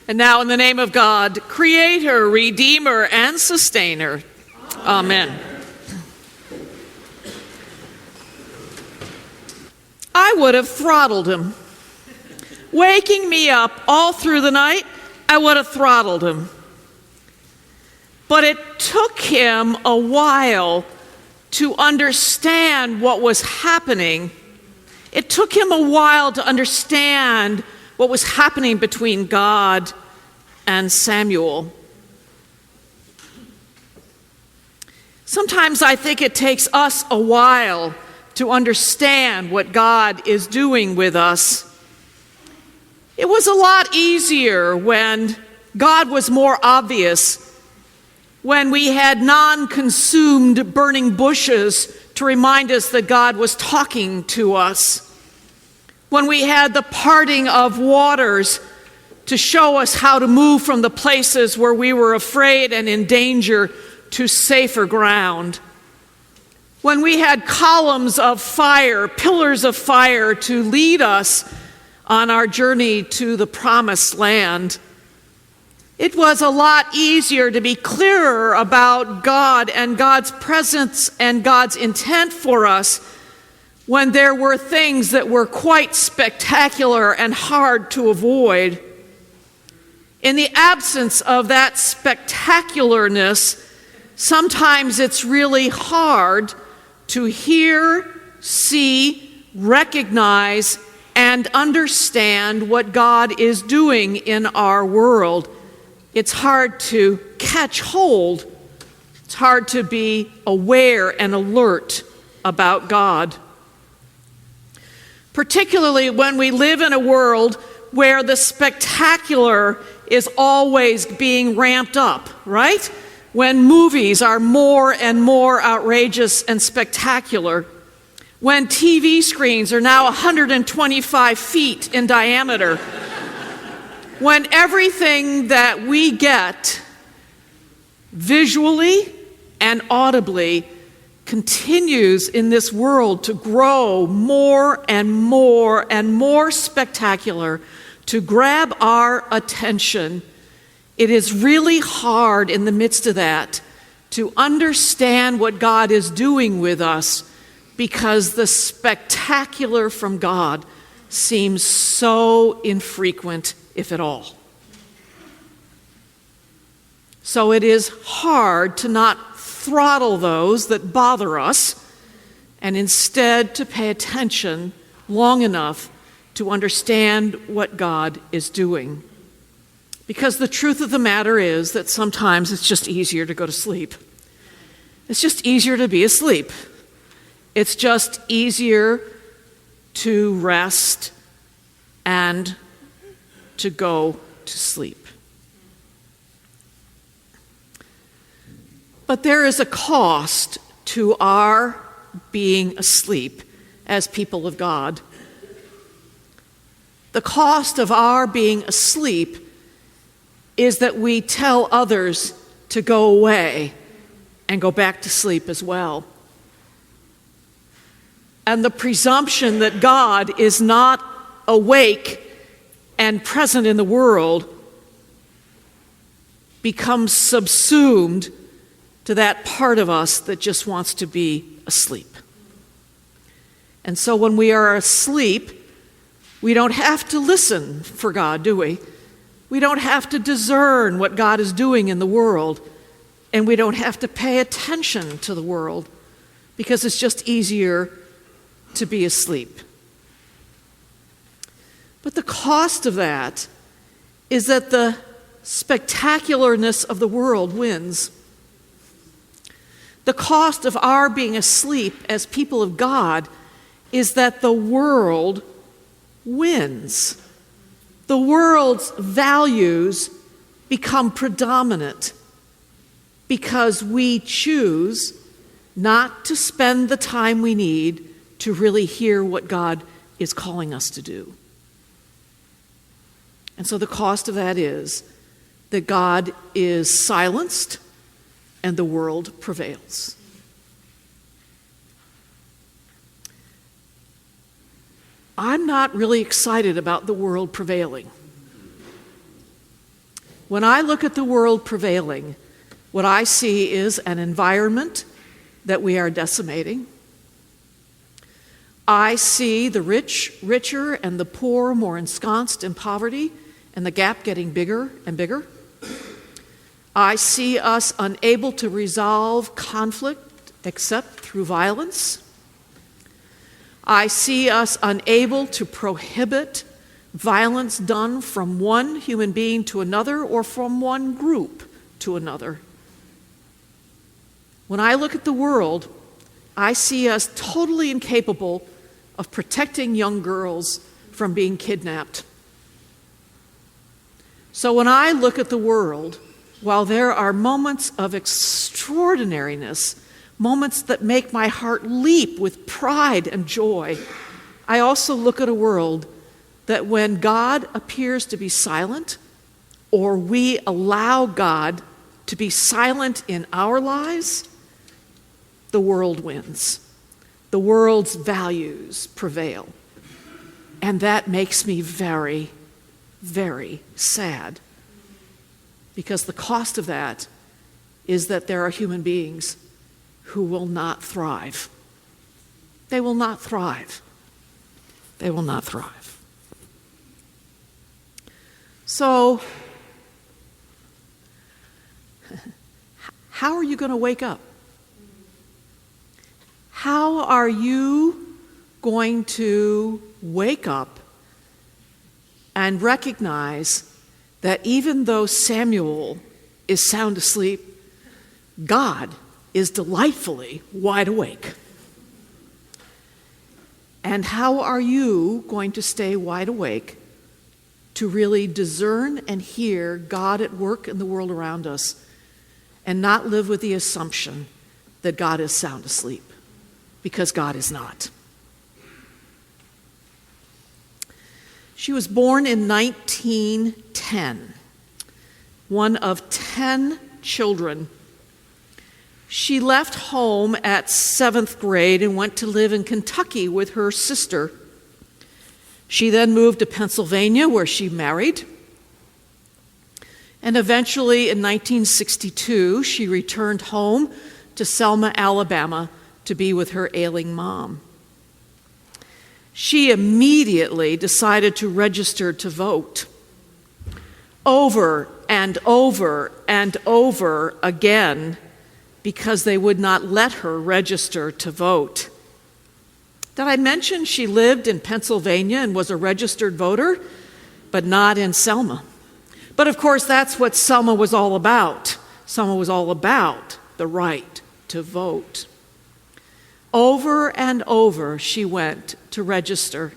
And now in the name of God, Creator, Redeemer, and Sustainer. Amen. I would have throttled him. Waking me up all through the night, I would have throttled him. But it took him a while to understand what was happening. It took him a while to understand what was happening between God and Samuel. Sometimes I think it takes us a while to understand what God is doing with us. It was a lot easier when God was more obvious, when we had non-consumed burning bushes to remind us that God was talking to us, when we had the parting of waters to show us how to move from the places where we were afraid and in danger to safer ground, when we had columns of fire, pillars of fire to lead us on our journey to the promised land. It was a lot easier to be clearer about God and God's presence and God's intent for us when there were things that were quite spectacular and hard to avoid. In the absence of that spectacularness, sometimes it's really hard to hear, see, recognize, and understand what God is doing in our world. It's hard to catch hold. It's hard to be aware and alert about God. Particularly when we live in a world where the spectacular is always being ramped up, right? When movies are more and more outrageous and spectacular, when TV screens are now 125 feet in diameter, when everything that we get visually and audibly continues in this world to grow more and more and more spectacular, to grab our attention, it is really hard in the midst of that to understand what God is doing with us, because the spectacular from God seems so infrequent, if at all. So it is hard to not throttle those that bother us, and instead to pay attention long enough to understand what God is doing. Because the truth of the matter is that sometimes it's just easier to go to sleep. It's just easier to be asleep. It's just easier to rest and to go to sleep. But there is a cost to our being asleep as people of God. The cost of our being asleep is that we tell others to go away and go back to sleep as well. And the presumption that God is not awake and present in the world becomes subsumed to that part of us that just wants to be asleep. And so when we are asleep, we don't have to listen for God, do we? We don't have to discern what God is doing in the world, and we don't have to pay attention to the world, because it's just easier to be asleep. But the cost of that is that the spectacularness of the world wins. The cost of our being asleep as people of God is that the world wins. The world's values become predominant because we choose not to spend the time we need to really hear what God is calling us to do. And so the cost of that is that God is silenced and the world prevails. I'm not really excited about the world prevailing. When I look at the world prevailing, what I see is an environment that we are decimating. I see the rich richer and the poor more ensconced in poverty, and the gap getting bigger and bigger. I see us unable to resolve conflict except through violence. I see us unable to prohibit violence done from one human being to another or from one group to another. When I look at the world, I see us totally incapable of protecting young girls from being kidnapped. So when I look at the world, while there are moments of extraordinariness, moments that make my heart leap with pride and joy, I also look at a world that when God appears to be silent, or we allow God to be silent in our lives, the world wins. The world's values prevail. And that makes me very, very sad. Because the cost of that is that there are human beings who will not thrive. They will not thrive. They will not thrive. So, how are you going to wake up? How are you going to wake up and recognize that even though Samuel is sound asleep, God is delightfully wide awake? And how are you going to stay wide awake to really discern and hear God at work in the world around us and not live with the assumption that God is sound asleep? Because God is not. She was born in 1910, one of 10 children. She left home at 7th grade and went to live in Kentucky with her sister. She then moved to Pennsylvania, where she married. And eventually, in 1962, she returned home to Selma, Alabama, to be with her ailing mom. She immediately decided to register to vote. Over and over and over again, because they would not let her register to vote. Did I mention she lived in Pennsylvania and was a registered voter, but not in Selma? But of course, that's what Selma was all about. Selma was all about the right to vote. Over and over she went to register.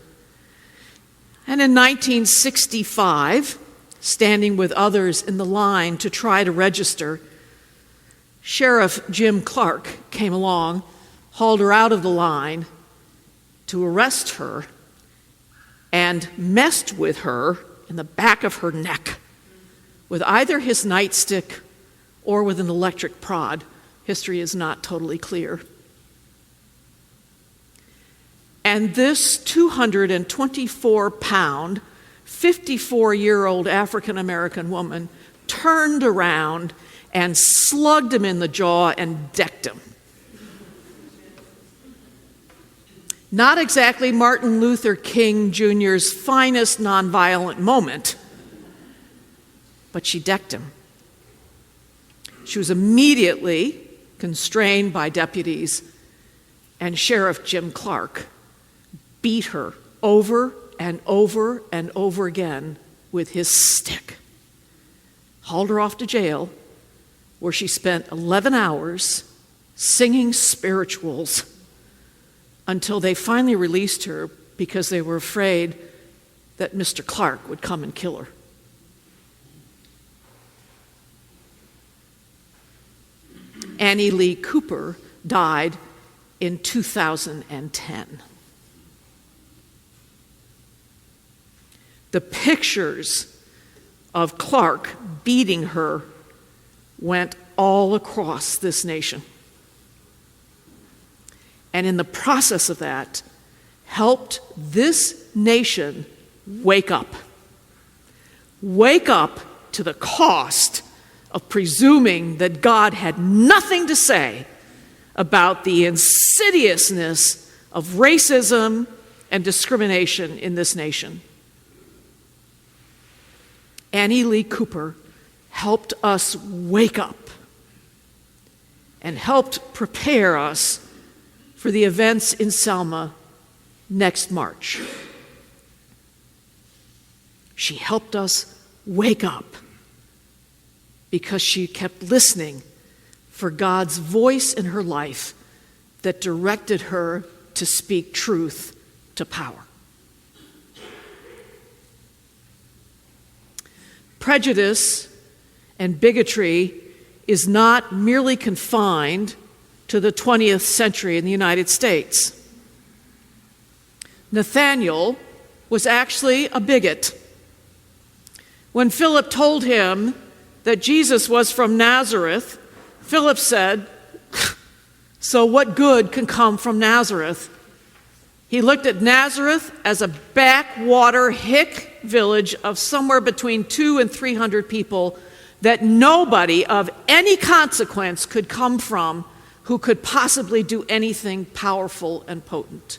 And in 1965, standing with others in the line to try to register, Sheriff Jim Clark came along, hauled her out of the line to arrest her, and messed with her in the back of her neck with either his nightstick or with an electric prod. History is not totally clear. And this 224-pound, 54-year-old African-American woman turned around and slugged him in the jaw and decked him. Not exactly Martin Luther King Jr.'s finest nonviolent moment, but she decked him. She was immediately constrained by deputies, and Sheriff Jim Clark beat her over and over and over again with his stick. Hauled her off to jail, where she spent 11 hours singing spirituals until they finally released her because they were afraid that Mr. Clark would come and kill her. Annie Lee Cooper died in 2010. The pictures of Clark beating her went all across this nation. And in the process of that, helped this nation wake up. Wake up to the cost of presuming that God had nothing to say about the insidiousness of racism and discrimination in this nation. Annie Lee Cooper helped us wake up and helped prepare us for the events in Selma next March. She helped us wake up because she kept listening for God's voice in her life that directed her to speak truth to power. Prejudice and bigotry is not merely confined to the 20th century in the United States. Nathaniel was actually a bigot. When Philip told him that Jesus was from Nazareth, Philip said, "So what good can come from Nazareth?" He looked at Nazareth as a backwater hick village of somewhere between 200 and 300 people that nobody of any consequence could come from who could possibly do anything powerful and potent.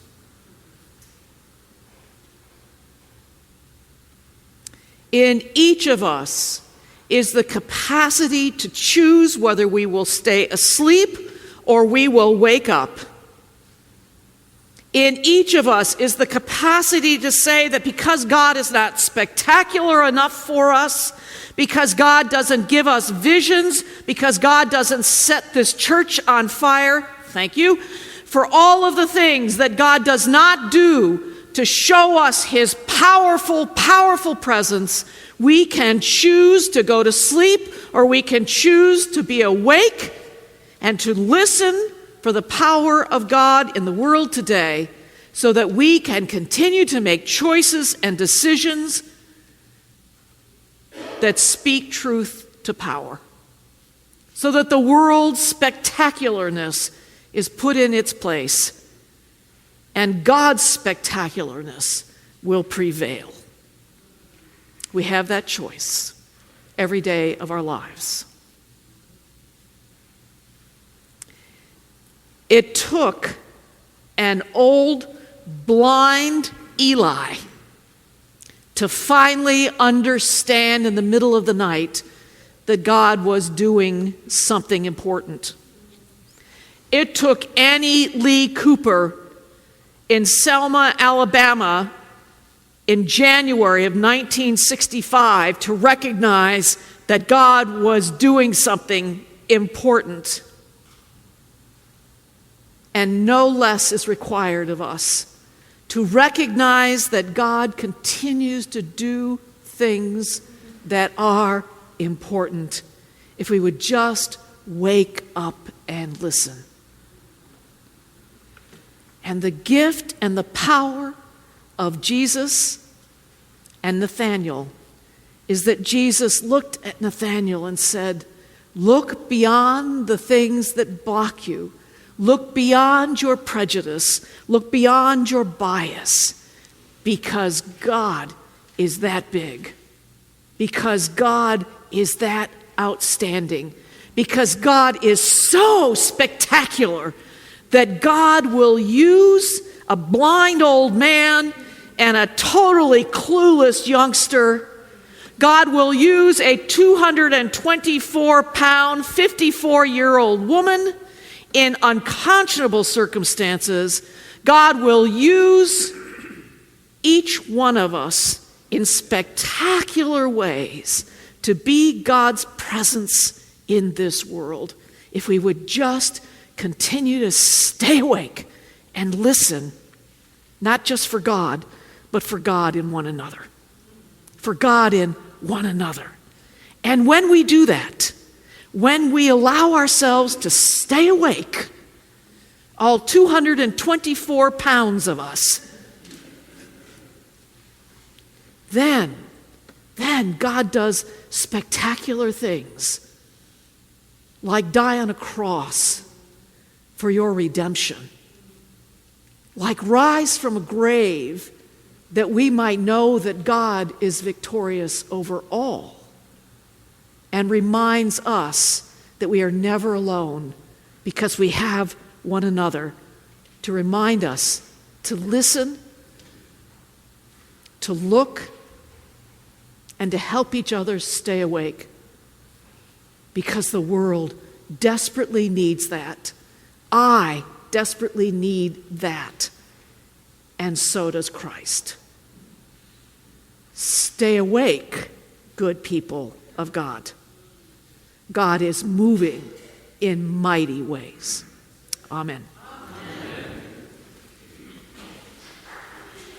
In each of us is the capacity to choose whether we will stay asleep or we will wake up. In each of us is the capacity to say that because God is not spectacular enough for us, because God doesn't give us visions, because God doesn't set this church on fire, thank you, for all of the things that God does not do to show us his powerful, powerful presence, we can choose to go to sleep or we can choose to be awake and to listen for the power of God in the world today so that we can continue to make choices and decisions that speak truth to power, so that the world's spectacularness is put in its place and God's spectacularness will prevail. We have that choice every day of our lives. It took an old, blind Eli to finally understand in the middle of the night that God was doing something important. It took Annie Lee Cooper in Selma, Alabama, in January of 1965 to recognize that God was doing something important. And no less is required of us to recognize that God continues to do things that are important if we would just wake up and listen. And the gift and the power of Jesus and Nathaniel is that Jesus looked at Nathaniel and said, "Look beyond the things that block you. Look beyond your prejudice. Look beyond your bias, because God is that big. Because God is that outstanding. Because God is so spectacular that God will use a blind old man and a totally clueless youngster. God will use a 224-pound, 54-year-old woman in unconscionable circumstances. God will use each one of us in spectacular ways to be God's presence in this world if we would just continue to stay awake and listen, not just for God, but for God in one another. For God in one another. And when we do that, when we allow ourselves to stay awake, all 224 pounds of us, then God does spectacular things, like die on a cross for your redemption, like rise from a grave that we might know that God is victorious over all. and reminds us that we are never alone because we have one another to remind us to listen, to look, and to help each other stay awake, because the world desperately needs that. I desperately need that, and so does Christ. Stay awake, good people of God. God is moving in mighty ways. Amen.